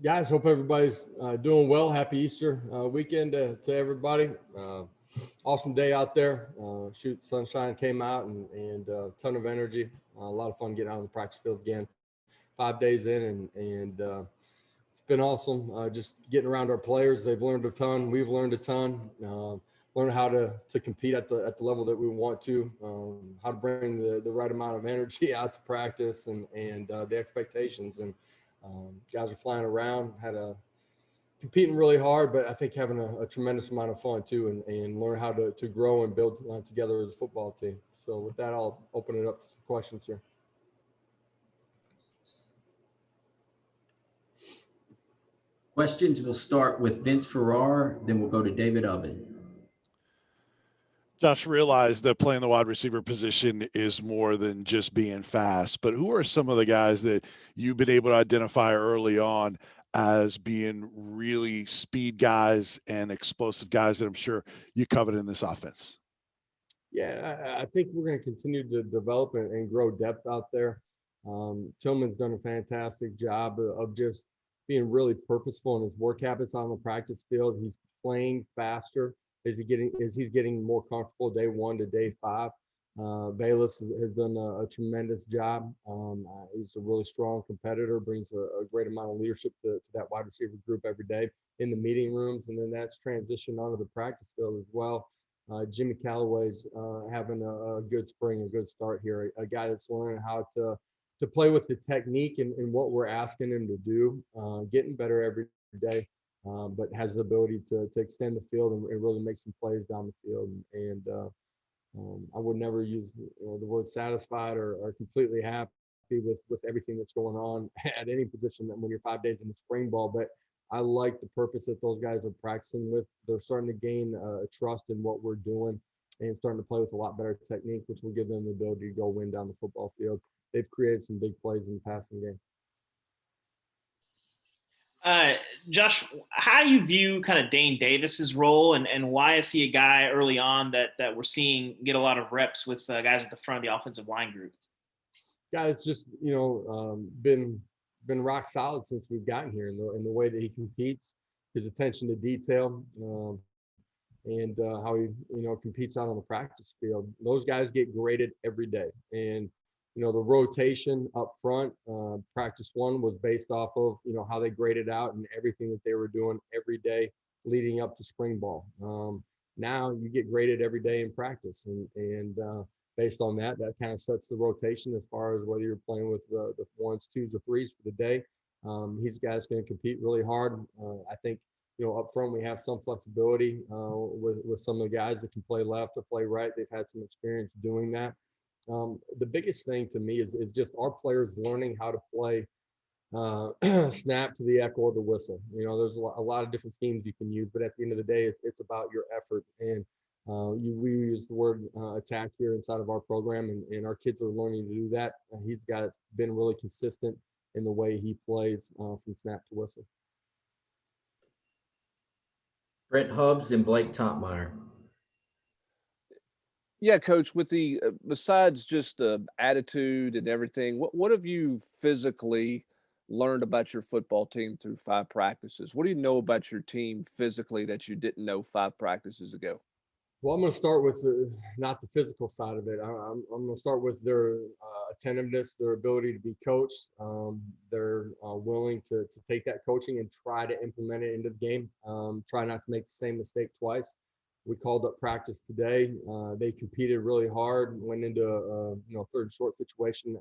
Guys, hope everybody's doing well. Happy Easter weekend to everybody. Awesome day out there. Shoot, sunshine came out and a ton of energy. A lot of fun getting out on the practice field again. 5 days in and it's been awesome. Just getting around our players. They've learned a ton. We've learned a ton. Learn how to compete at the level that we want to. How to bring the right amount of energy out to practice and the expectations. And guys are flying around. Had a competing really hard, but I think having a tremendous amount of fun too, and learn how to grow and build together as a football team. So with that, I'll open it up to some questions here. Questions, we'll start with Vince Farrar, then we'll go to David Oven. Josh, realized that playing the wide receiver position is more than just being fast, but who are some of the guys that you've been able to identify early on as being really speed guys and explosive guys that I'm sure you covered in this offense? Yeah, I think we're going to continue to develop and grow depth out there. Tillman's done a fantastic job of just being really purposeful in his work habits on the practice field. He's playing faster as he's getting more comfortable day one to day five. Bayless has done a tremendous job. He's a really strong competitor, brings a great amount of leadership to that wide receiver group every day in the meeting rooms, and then that's transitioned onto the practice field as well. Jimmy Callaway's having a good spring, a good start here. A guy that's learning how to play with the technique and what we're asking him to do, getting better every day, but has the ability to extend the field and really make some plays down the field. And I would never use the word satisfied or completely happy with everything that's going on at any position when you're 5 days in the spring ball, but I like the purpose that those guys are practicing with. They're starting to gain trust in what we're doing and starting to play with a lot better technique, which will give them the ability to go win down the football field. They've created some big plays in the passing game. Uh, Josh, how do you view kind of Dane Davis's role, and why is he a guy early on that we're seeing get a lot of reps with guys at the front of the offensive line group? Yeah, it's just been rock solid since we've gotten here in the way that he competes, his attention to detail, and how he competes out on the practice field. Those guys get graded every day, and the rotation up front, practice one was based off of how they graded out and everything that they were doing every day leading up to spring ball. Now you get graded every day in practice, and based on that kind of sets the rotation as far as whether you're playing with the ones, twos, or threes for the day. He's a guy that's going to compete really hard. I think up front we have some flexibility with some of the guys that can play left or play right. They've had some experience doing that. The biggest thing to me is just our players learning how to play snap to the echo of the whistle. There's a lot of different schemes you can use, but at the end of the day, it's about your effort. And we use the word attack here inside of our program, and our kids are learning to do that. He's the guy that's been really consistent in the way he plays from snap to whistle. Brent Hubbs and Blake Topmeyer. Yeah, Coach, with the besides just the attitude and everything, what have you physically learned about your football team through 5 practices? What do you know about your team physically that you didn't know 5 practices ago? Well, I'm going to start with not the physical side of it. I'm going to start with their attentiveness, their ability to be coached. They're willing to take that coaching and try to implement it into the game. Try not to make the same mistake twice. We called up practice today. They competed really hard, went into a third and short situation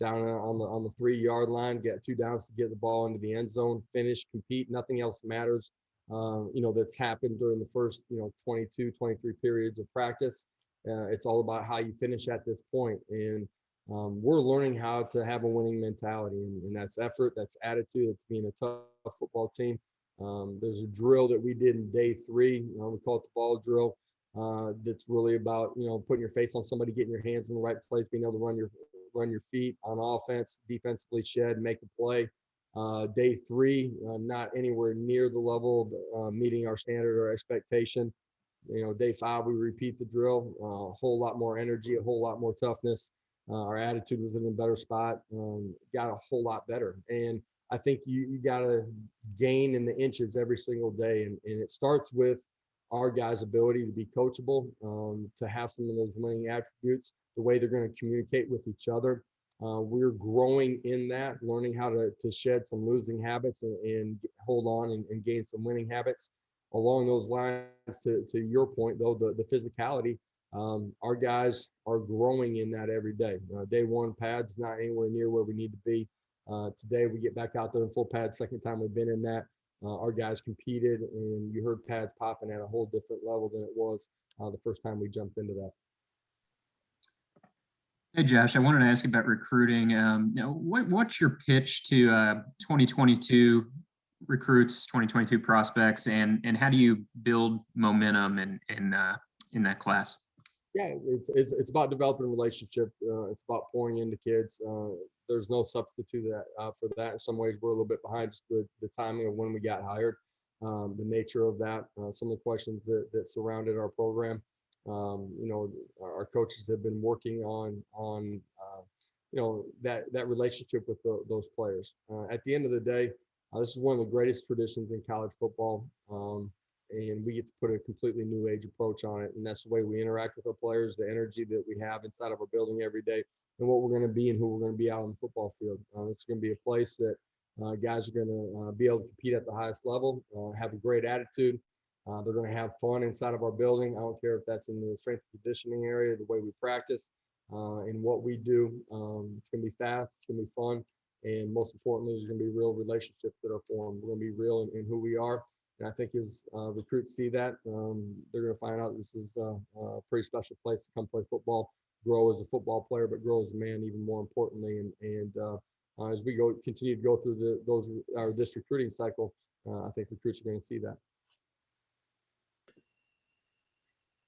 down on the 3-yard line, get 2 downs to get the ball into the end zone, finish, compete. Nothing else matters. That's happened during the first 22, 23 periods of practice. It's all about how you finish at this point. And we're learning how to have a winning mentality, and that's effort, that's attitude, it's being a tough football team. There's a drill that we did in day 3. We call it the ball drill. That's really about putting your face on somebody, getting your hands in the right place, being able to run your feet on offense, defensively shed, make a play. Day 3, not anywhere near the level of meeting our standard or expectation. Day 5, we repeat the drill. A whole lot more energy, a whole lot more toughness. Our attitude was in a better spot. Got a whole lot better, and I think you got to gain in the inches every single day. And it starts with our guys' ability to be coachable, to have some of those winning attributes, the way they're going to communicate with each other. We're growing in that, learning how to shed some losing habits and hold on and gain some winning habits. Along those lines, to your point, though, the physicality, our guys are growing in that every day. Day one pads, not anywhere near where we need to be. Today, we get back out there in full pads, second time we've been in that. Our guys competed, and you heard pads popping at a whole different level than it was the first time we jumped into that. Hey, Josh, I wanted to ask you about recruiting. What's your pitch to 2022 recruits, 2022 prospects, and how do you build momentum in that class? Yeah, it's about developing a relationship. It's about pouring into kids. There's no substitute for that. In some ways, we're a little bit behind just the timing of when we got hired, the nature of that, some of the questions that surrounded our program. Our coaches have been working on that relationship with those players. At the end of the day, this is one of the greatest traditions in college football, and we get to put a completely new age approach on it. And that's the way we interact with our players, the energy that we have inside of our building every day, and what we're going to be and who we're going to be out on the football field. It's going to be a place that guys are going to be able to compete at the highest level, have a great attitude. They're going to have fun inside of our building. I don't care if that's in the strength and conditioning area, the way we practice, and what we do. It's going to be fast. It's going to be fun. And most importantly, there's going to be real relationships that are formed. We're going to be real in who we are. And I think as recruits see that, they're going to find out this is a pretty special place to come play football, grow as a football player, but grow as a man even more importantly. And as we continue to go through this recruiting cycle, I think recruits are going to see that.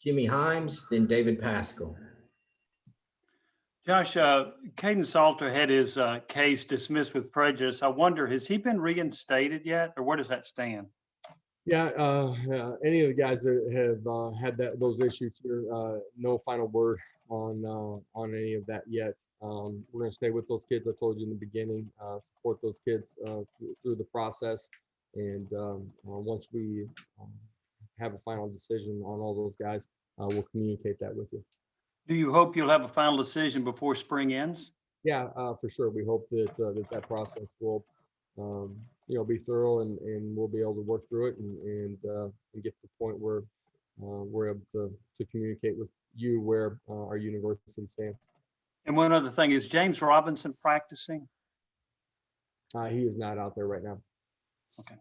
Jimmy Himes, then David Pascal. Josh, Caden Salter had his case dismissed with prejudice. I wonder, has he been reinstated yet, or where does that stand? Yeah, any of the guys that have had those issues here, no final word on any of that yet. We're going to stay with those kids. I told you in the beginning, support those kids through the process, and once we have a final decision on all those guys, we'll communicate that with you. Do you hope you'll have a final decision before spring ends? Yeah, for sure. We hope that process will, be thorough and we'll be able to work through it and get to the point where we're able to communicate with you where our university stands. And one other thing, is James Robinson practicing? He is not out there right now. Okay.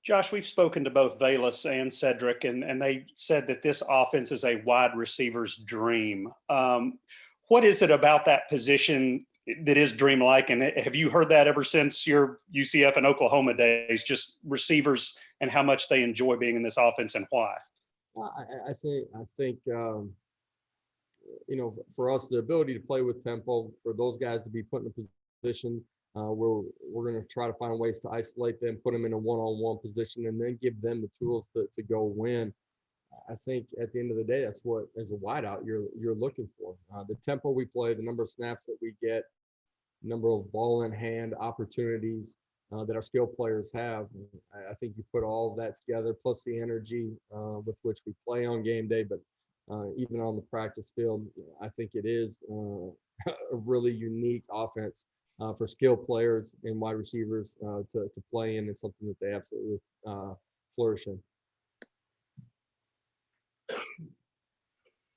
Josh, we've spoken to both Velus and Cedric, and they said that this offense is a wide receiver's dream. What is it about that position that is dreamlike? And have you heard that ever since your UCF and Oklahoma days, just receivers and how much they enjoy being in this offense and why? I think for us, the ability to play with tempo, for those guys to be put in a position we're going to try to find ways to isolate them, put them in a one-on-one position, and then give them the tools to go win. I think at the end of the day, that's what, as a wideout, you're looking for. The tempo we play, the number of snaps that we get, number of ball in hand opportunities that our skill players have. I think you put all of that together, plus the energy with which we play on game day, but even on the practice field, I think it is a really unique offense for skilled players and wide receivers to play in. It's something that they absolutely flourish in.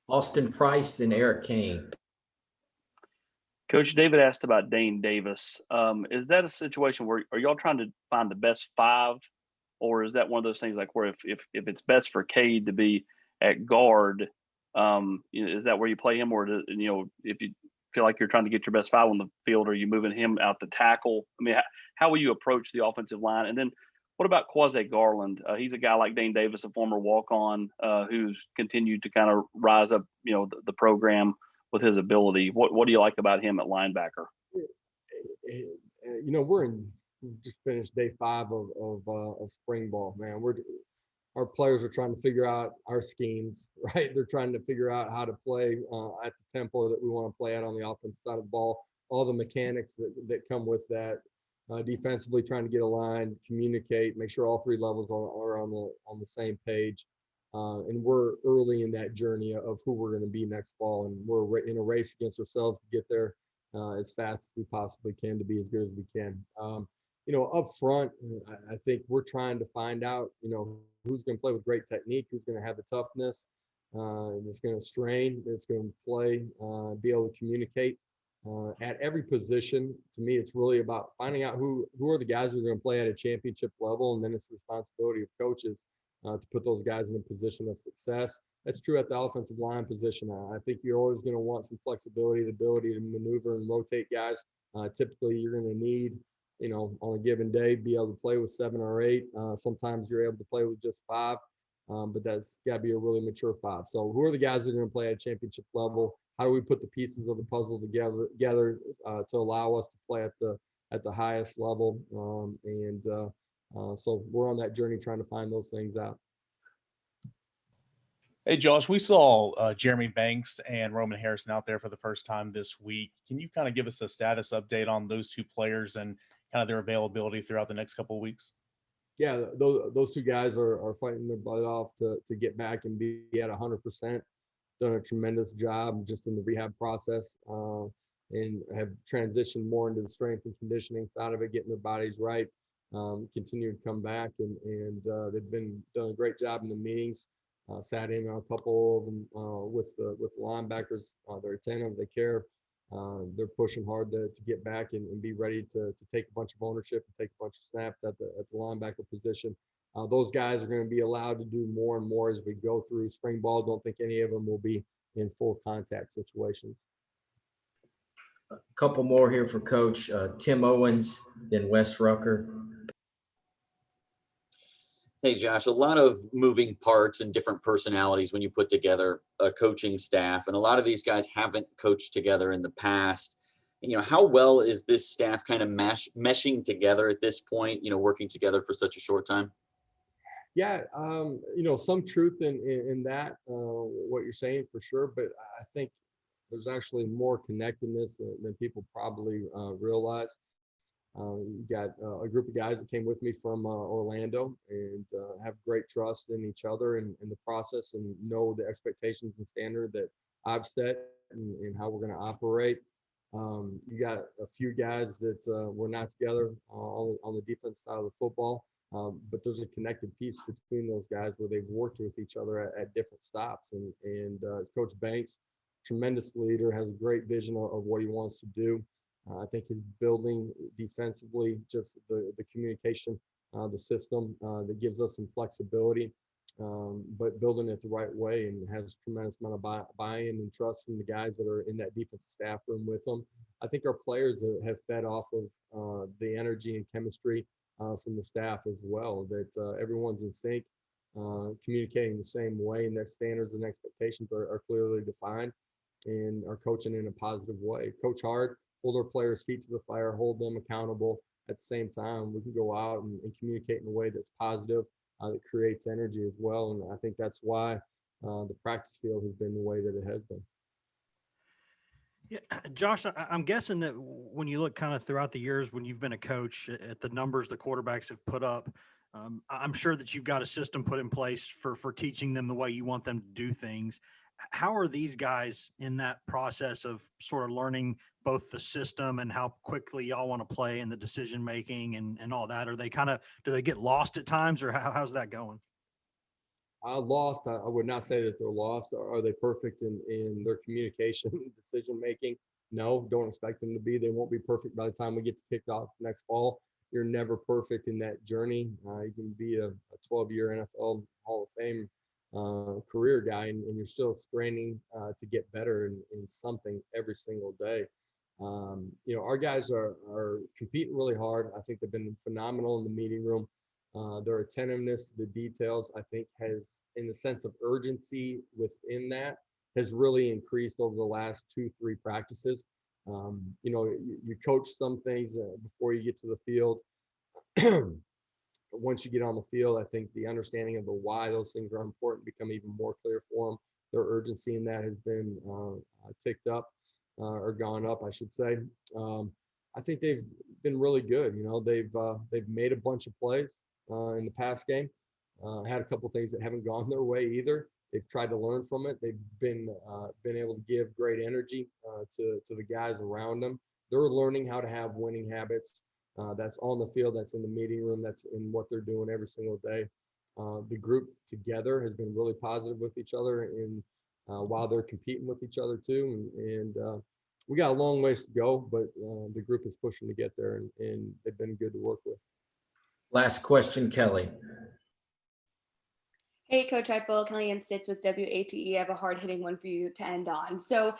Austin Price, then Eric Kane. Coach David asked about Dane Davis. Is that a situation where are y'all trying to find the best five, or is that one of those things like where if it's best for Cade to be at guard, is that where you play him, or if you feel like you're trying to get your best five on the field, are you moving him out to tackle? I mean, how will you approach the offensive line? And then what about Quasi Garland? He's a guy like Dane Davis, a former walk-on who's continued to kind of rise up, the program with his ability. What do you like about him at linebacker? We just finished day 5 of spring ball, man. Our players are trying to figure out our schemes, right? They're trying to figure out how to play at the tempo that we want to play at on the offensive side of the ball. all the mechanics that come with that. Defensively, trying to get aligned, communicate, make sure all three levels are on the same page. And we're early in that journey of who we're going to be next fall, and we're in a race against ourselves to get there as fast as we possibly can to be as good as we can. Up front, I think we're trying to find out, who's going to play with great technique, who's going to have the toughness, that's going to strain, that's going to play, be able to communicate. At every position, to me, it's really about finding out who are the guys who are going to play at a championship level, and then it's the responsibility of coaches to put those guys in a position of success. That's true at the offensive line position. I think you're always going to want some flexibility, the ability to maneuver and rotate guys. Typically, you're going to need, on a given day, be able to play with 7 or 8. Sometimes you're able to play with just 5, but that's got to be a really mature 5. So who are the guys that are going to play at championship level? How do we put the pieces of the puzzle together to allow us to play at the highest level? So we're on that journey trying to find those things out. Hey, Josh, we saw Jeremy Banks and Roman Harrison out there for the first time this week. Can you kind of give us a status update on those 2 players and kind of their availability throughout the next couple of weeks? Yeah, those 2 guys are fighting their butt off to get back and be at 100%. Done a tremendous job just in the rehab process, and have transitioned more into the strength and conditioning side of it, getting their bodies right, continue to come back, and they've done a great job in the meetings. Sat in on a couple of them with the linebackers. They're attentive, they care. They're pushing hard to get back and be ready to take a bunch of ownership and take a bunch of snaps at the linebacker position. Those guys are going to be allowed to do more and more as we go through spring ball. Don't think any of them will be in full contact situations. A couple more here for Coach. Tim Owens, then Wes Rucker. Hey, Josh, a lot of moving parts and different personalities when you put together a coaching staff, and a lot of these guys haven't coached together in the past. How well is this staff kind of meshing together at this point, working together for such a short time? Yeah, some truth in that, what you're saying for sure, but I think there's actually more connectedness than people probably realize. You got a group of guys that came with me from Orlando and have great trust in each other and in the process, and know the expectations and standard that I've set and how we're going to operate. You got a few guys that were not together on the defense side of the football, but there's a connected piece between those guys where they've worked with each other at different stops. And Coach Banks, tremendous leader, has a great vision of what he wants to do. I think he's building defensively, just the communication, the system that gives us some flexibility, but building it the right way, and has a tremendous amount of buy-in and trust from the guys that are in that defensive staff room with them. I think our players have fed off of the energy and chemistry from the staff as well, that everyone's in sync, communicating the same way, and their standards and expectations are clearly defined and are coaching in a positive way. Coach hard, hold our players' feet to the fire, hold them accountable. At the same time, we can go out and communicate in a way that's positive, that creates energy as well. And I think that's why the practice field has been the way that it has been. Yeah, Josh, I'm guessing that when you look kind of throughout the years when you've been a coach, at the numbers the quarterbacks have put up, I'm sure that you've got a system put in place for teaching them the way you want them to do things. How are these guys in that process of sort of learning both the system and how quickly y'all want to play and the decision making and all that? Are they do they get lost at times, or how's that going? Lost, I would not say that they're lost. Are they perfect in their communication, decision making? No, don't expect them to be. They won't be perfect by the time we get to kick off next fall. You're never perfect in that journey. You can be a 12-year NFL Hall of Fame career guy, and you're still straining to get better in something every single day. Our guys are competing really hard. I think they've been phenomenal in the meeting room. Their attentiveness to the details, I think, has, in the sense of urgency within that, has really increased over the last 2-3 practices. You coach some things before you get to the field. Once you get on the field, I think the understanding of the why those things are important become even more clear for them. Their urgency in that has been ticked up. or gone up, I should say. I think they've been really good. You know, they've made a bunch of plays in the past game. Had a couple things that haven't gone their way either. They've tried to learn from it. They've been able to give great energy to the guys around them. They're learning how to have winning habits. That's on the field. That's in the meeting room. That's in what they're doing every single day. The group together has been really positive with each other, and while they're competing with each other too. And we got a long ways to go, but the group is pushing to get there, and they've been good to work with. Last question, Kelly. Hey, Coach Heupel, Kelly Ann Stitz with WATE. I have a hard-hitting one for you to end on. So,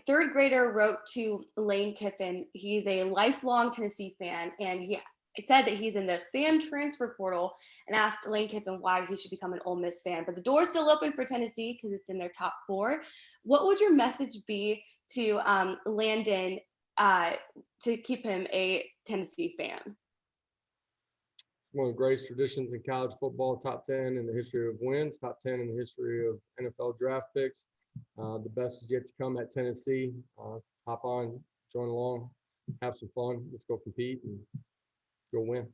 third grader wrote to Lane Kiffin. He's a lifelong Tennessee fan, and he said that he's in the fan transfer portal and asked Lane Kiffin why he should become an Ole Miss fan. But the door's still open for Tennessee because it's in their top 4. What would your message be to Landon to keep him a Tennessee fan? One of the greatest traditions in college football, top 10 in the history of wins, top 10 in the history of NFL draft picks. The best is yet to come at Tennessee. Hop on, join along, have some fun. Let's go compete and go win.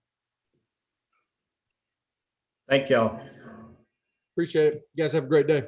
Thank y'all. Appreciate it. You guys have a great day.